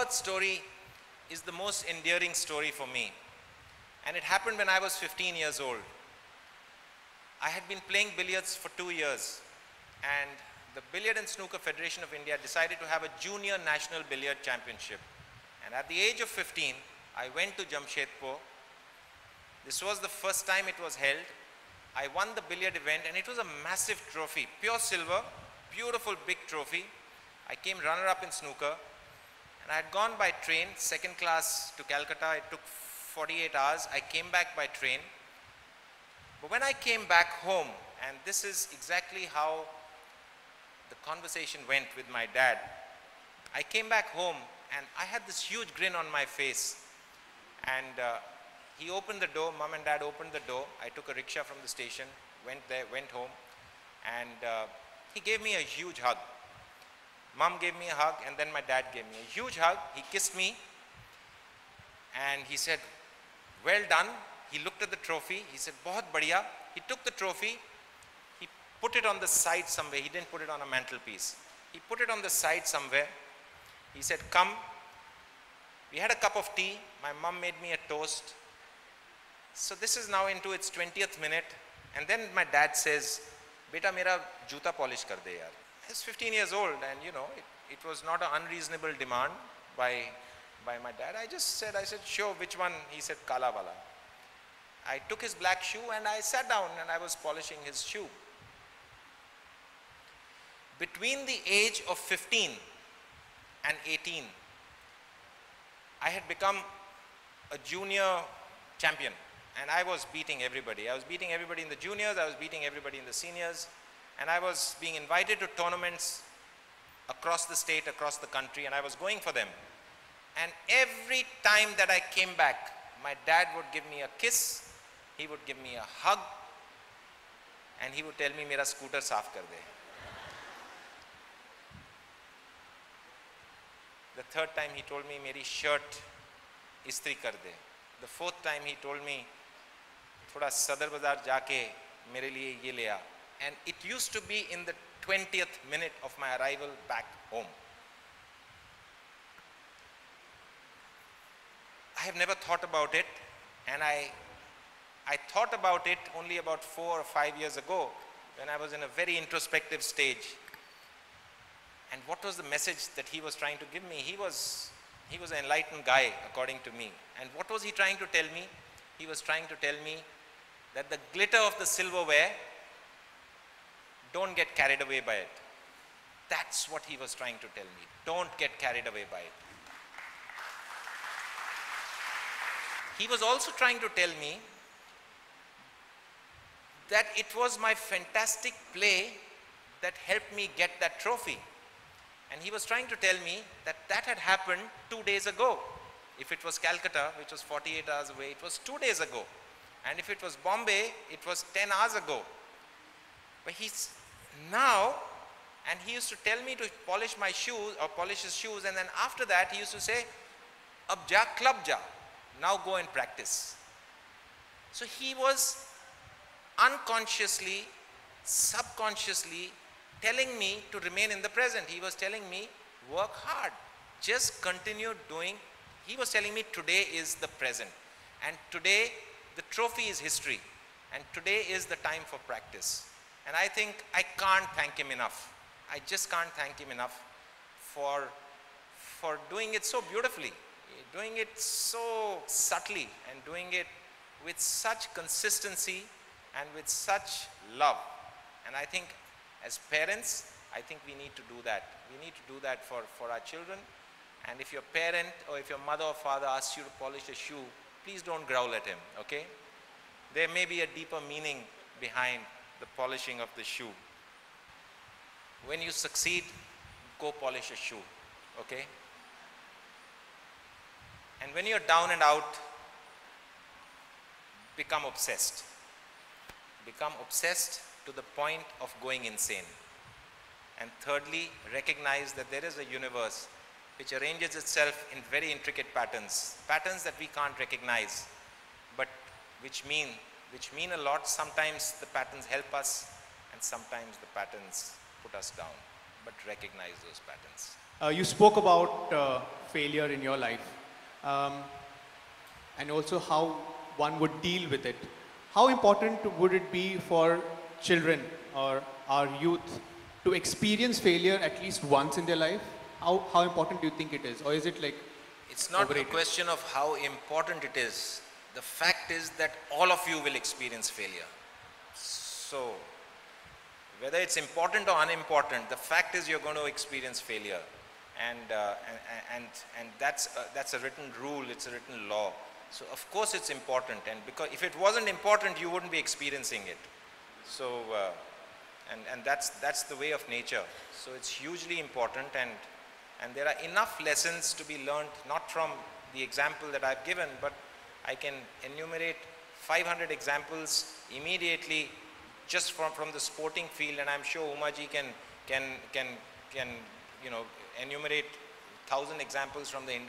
third story is the most endearing story for me. And it happened when I was 15 years old. I had been playing billiards for 2 years, and the Billiard and Snooker Federation of India decided to have a junior national billiard championship. And at the age of 15, I went to Jamshedpur. This was the first time it was held. I won the billiard event, and it was a massive trophy, pure silver, beautiful big trophy. I came runner-up in snooker, and I had gone by train, second class to Calcutta. It took 48 hours. I came back by train. But when I came back home, and this is exactly how the conversation went with my dad, I came back home and I had this huge grin on my face, and he opened the door, mom and dad opened the door. I took a rickshaw from the station, went there, went home, and he gave me a huge hug. Mom gave me a hug, and then my dad gave me a huge hug. He kissed me, and he said, well done. He looked at the trophy. He said, bahut badhiya. He took the trophy. He put it on the side somewhere. He didn't put it on a mantelpiece. He put it on the side somewhere. He said, come. We had a cup of tea. My mom made me a toast. So this is now into its 20th minute. And then my dad says, beta mera juta polish kar de yaar. I was 15 years old, and you know, it was not an unreasonable demand by my dad. I said, sure, which one? He said, kala wala. I took his black shoe and I sat down and I was polishing his shoe. Between the age of 15 and 18, I had become a junior champion, and I was beating everybody. I was beating everybody in the juniors, I was beating everybody in the seniors, and I was being invited to tournaments across the state, across the country, and I was going for them. And every time that I came back, my dad would give me a kiss, he would give me a hug, and he would tell me, mera scooter saaf kar de. The third time he told me, meri shirt istri kar de. The fourth time he told me, thoda Sadar Bazaar jaake mere liye ye le aa. And it used to be in the 20th minute of my arrival back home. I have never thought about it, and I thought about it only about 4 or 5 years ago when I was in a very introspective stage. And what was the message that he was trying to give me? He was an enlightened guy, according to me. And what was he trying to tell me? He was trying to tell me that the glitter of the silverware, don't get carried away by it. That's what he was trying to tell me. Don't get carried away by it. He was also trying to tell me that it was my fantastic play that helped me get that trophy. And he was trying to tell me that that had happened 2 days ago. If it was Calcutta, which was 48 hours away, it was 2 days ago. And if it was Bombay, it was 10 hours ago. But he's now, and he used to tell me to polish my shoes, or polish his shoes, and then after that he used to say, ab ja, club ja, now go and practice. So he was unconsciously, subconsciously telling me to remain in the present. He was telling me, work hard, just continue doing. He was telling me today is the present, and today the trophy is history, and today is the time for practice. And I think I can't thank him enough. I just can't thank him enough for doing it so beautifully, doing it so subtly, and doing it with such consistency and with such love. And I think as parents, I think we need to do that. We need to do that for our children. And if your parent or if your mother or father asks you to polish a shoe, please don't growl at him, okay? There may be a deeper meaning behind the polishing of the shoe. When you succeed, go polish a shoe, okay? And when you're down and out, become obsessed. Become obsessed to the point of going insane. And thirdly, recognize that there is a universe which arranges itself in very intricate patterns, patterns that we can't recognize, but which mean a lot. Sometimes the patterns help us, and sometimes the patterns put us down. but recognize those patterns. You spoke about failure in your life, and also how one would deal with it. How important would it be for children or our youth to experience failure at least once in their life? How important do you think it is? Or is it like It's not overrated? a question of how important it is. The fact is that all of you will experience failure. So, whether it's important or unimportant, the fact is you're going to experience failure. And that's a written rule, it's a written law. So of course it's important, and because if it wasn't important, you wouldn't be experiencing it. So, and that's the way of nature. So it's hugely important, and there are enough lessons to be learned, not from the example that I've given, but I can enumerate 500 examples immediately just from the sporting field, and I'm sure Umaji can enumerate 1,000 examples from the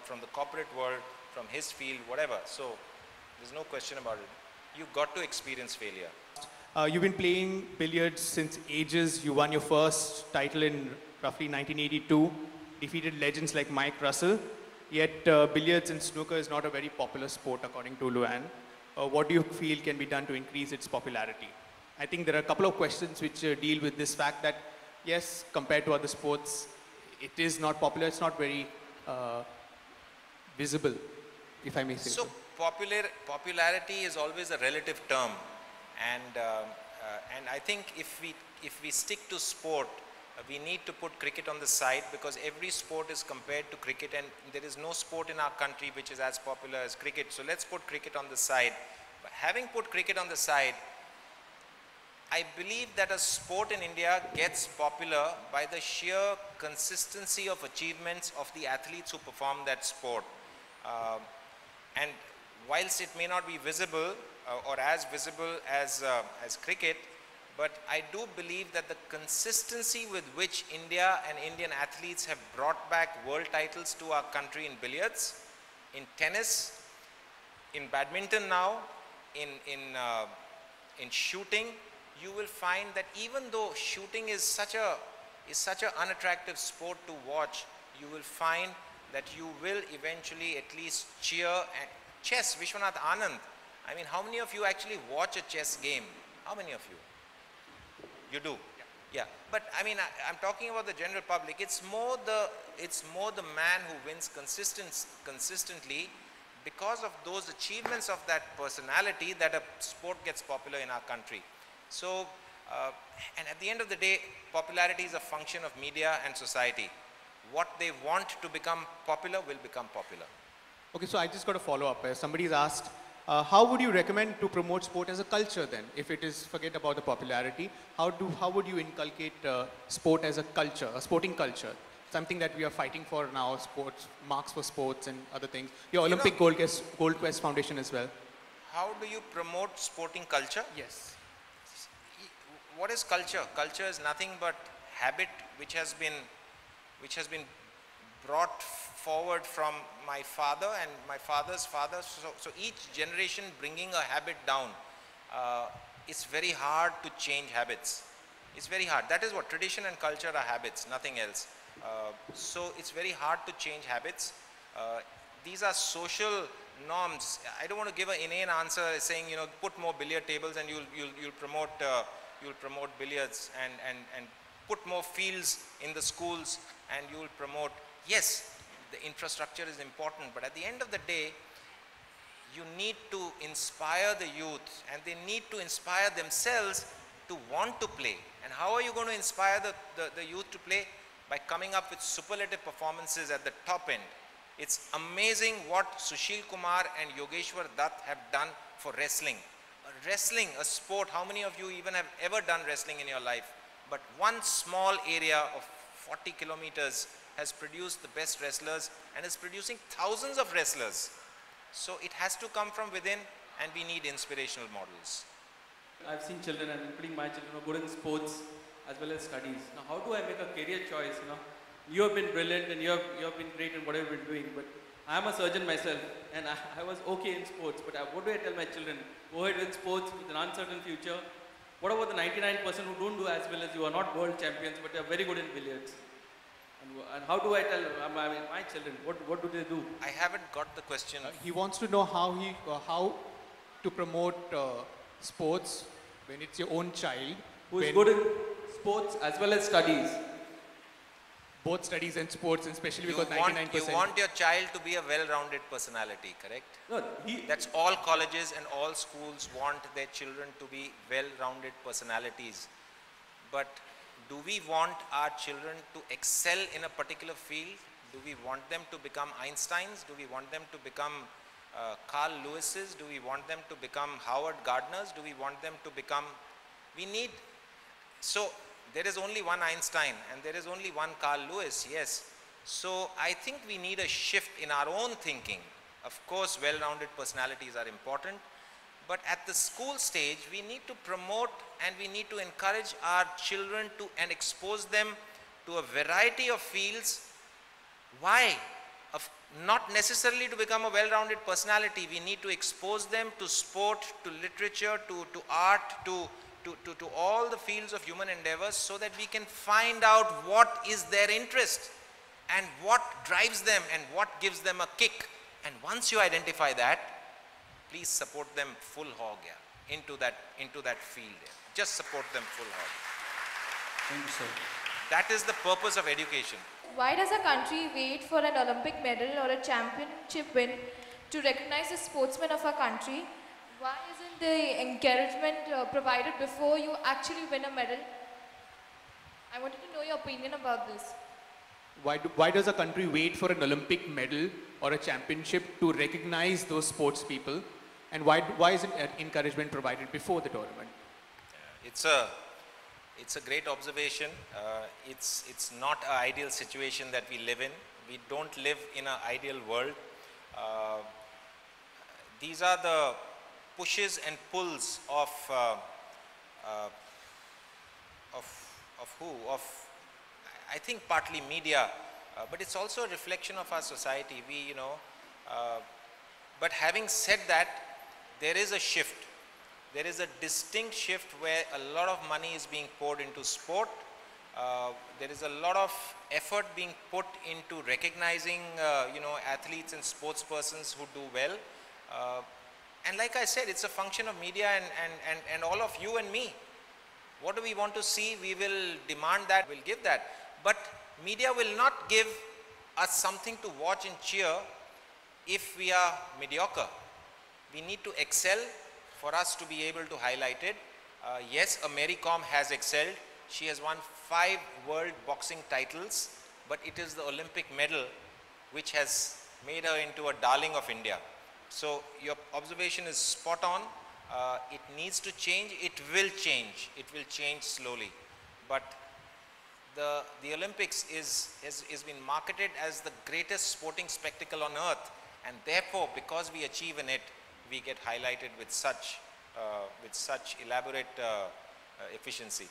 from the corporate world, from his field, whatever. So there's no question about it. You got to experience failure. You've been playing billiards since ages. You won your first title in roughly 1982, defeated legends like Mike Russell. Yet billiards and snooker is not a very popular sport according to Luan. What do you feel can be done to increase its popularity? I think there are a couple of questions which deal with this fact that yes, compared to other sports, it is not popular. It's not very visible, if I may say so. So popularity is always a relative term, and I think if we stick to sport, we need to put cricket on the side, because every sport is compared to cricket, and there is no sport in our country which is as popular as cricket. So let's put cricket on the side. But having put cricket on the side, I believe that a sport in India gets popular by the sheer consistency of achievements of the athletes who perform that sport. And whilst it may not be visible or as visible as cricket, but I do believe that the consistency with which India and Indian athletes have brought back world titles to our country in billiards, in tennis, in badminton now, in shooting, you will find that even though shooting is such an unattractive sport to watch, you will find that you will eventually at least cheer. And chess, Vishwanath Anand, I mean, how many of you actually watch a chess game? How many of you? You do? Yeah. But I mean, I'm talking about the general public. It's more the man who wins consistently, because of those achievements of that personality, that a sport gets popular in our country. So, and at the end of the day, popularity is a function of media and society. What they want to become popular will become popular. Okay, so I just got a follow-up. Somebody's asked, how would you recommend to promote sport as a culture then? If it is, forget about the popularity, how would you inculcate sport as a culture, a sporting culture? Something that we are fighting for now, sports, marks for sports and other things. Your Olympic Gold Quest Foundation as well. How do you promote sporting culture? Yes. What is culture? Culture is nothing but habit which has been brought forward from my father and my father's father. So each generation bringing a habit down. It's very hard to change habits. It's very hard. That is what tradition and culture are, habits, nothing else. So it's very hard to change habits. These are social norms. I don't want to give an inane answer saying, put more billiard tables and you'll promote billiards, and put more fields in the schools and you will promote. Yes, the infrastructure is important, but at the end of the day, you need to inspire the youth, and they need to inspire themselves to want to play. And how are you going to inspire the youth to play? By coming up with superlative performances at the top end. It's amazing what Sushil Kumar and Yogeshwar Dutt have done for wrestling. Wrestling, a sport, how many of you even have ever done wrestling in your life? But one small area of 40 kilometers has produced the best wrestlers and is producing thousands of wrestlers. So it has to come from within, and we need inspirational models. I've seen children, and including my children, who are good in sports as well as studies. Now, how do I make a career choice? You have been brilliant and you have been great in whatever you've been doing, but I am a surgeon myself, and I was okay in sports. But what do I tell my children? Go ahead with sports with an uncertain future. what about the 99% who don't do as well as you, are not world champions, but they are very good in billiards? And how do I tell my children, what do they do? I haven't got the question. He wants to know how to promote sports when it's your own child. Who is good in sports as well as studies? Both studies and sports, and especially You because 99%. you want your child to be a well-rounded personality, correct? No, That's all colleges and all schools want their children to be well-rounded personalities. But do we want our children to excel in a particular field? Do we want them to become Einsteins? Do we want them to become Carl Lewis's? Do we want them to become Howard Gardners? Do we want them to become, so there is only one Einstein and there is only one Carl Lewis, yes. So I think we need a shift in our own thinking. Of course, well-rounded personalities are important, but at the school stage, we need to promote and we need to encourage our children to and expose them to a variety of fields. Why? Not necessarily to become a well-rounded personality. We need to expose them to sport, to literature, to art, to all the fields of human endeavors, so that we can find out what is their interest and what drives them and what gives them a kick. And once you identify that, please support them full hog into that field. Just support them full hog. Thank you, sir. That is the purpose of education. Why does a country wait for an Olympic medal or a championship win to recognize the sportsmen of our country? Why isn't the encouragement provided before you actually win a medal? I wanted to know your opinion about this. Why does a country wait for an Olympic medal or a championship to recognize those sports people? And why isn't encouragement provided before the tournament? It's a great observation. It's not an ideal situation that we live in. We don't live in an ideal world. These are the pushes and pulls of who? I think partly media, but it's also a reflection of our society. But having said that, there is a shift. There is a distinct shift where a lot of money is being poured into sport. There is a lot of effort being put into recognizing, athletes and sports persons who do well. And like I said, it's a function of media and all of you and me. What do we want to see? We will demand that, we'll give that. But media will not give us something to watch and cheer if we are mediocre. We need to excel for us to be able to highlight it. Yes, Mary Kom has excelled. She has won 5 world boxing titles, but it is the Olympic medal which has made her into a darling of India. So your observation is spot on. It needs to change. It will change. It will change slowly. But the Olympics is been marketed as the greatest sporting spectacle on earth, and therefore, because we achieve in it, we get highlighted with such elaborate efficiency.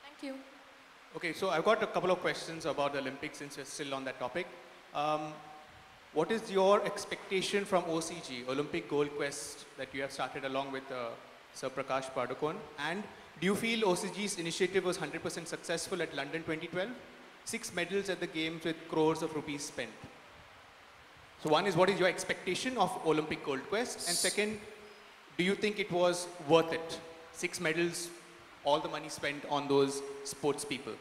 Thank you. Okay, so I've got a couple of questions about the Olympics since we're still on that topic. What is your expectation from OCG, Olympic Gold Quest, that you have started along with Sir Prakash Padukone? And do you feel OCG's initiative was 100% successful at London 2012? 6 medals at the games with crores of rupees spent. So one is, what is your expectation of Olympic Gold Quest? And second, do you think it was worth it? 6 medals, all the money spent on those sports people.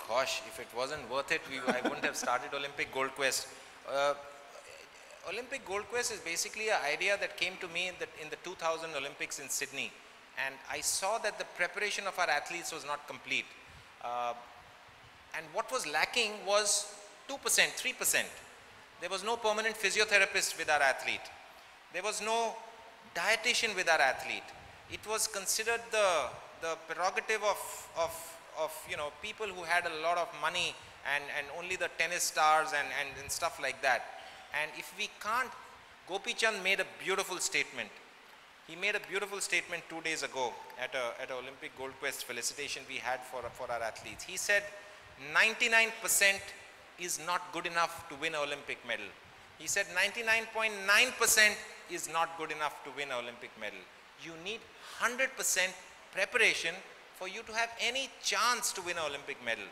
Gosh, if it wasn't worth it, I wouldn't have started Olympic Gold Quest. Olympic Gold Quest is basically an idea that came to me in the 2000 Olympics in Sydney. And I saw that the preparation of our athletes was not complete. And what was lacking was 2%, 3%. There was no permanent physiotherapist with our athlete. There was no dietitian with our athlete. It was considered the prerogative of people who had a lot of money and only the tennis stars and stuff like that. And if we can't, Gopi Chand made a beautiful statement. He made a beautiful statement 2 days ago at an Olympic Gold Quest felicitation we had for our athletes. He said 99% is not good enough to win an Olympic medal. He said 99.9% is not good enough to win an Olympic medal. you need 100% preparation for you to have any chance to win an Olympic medal.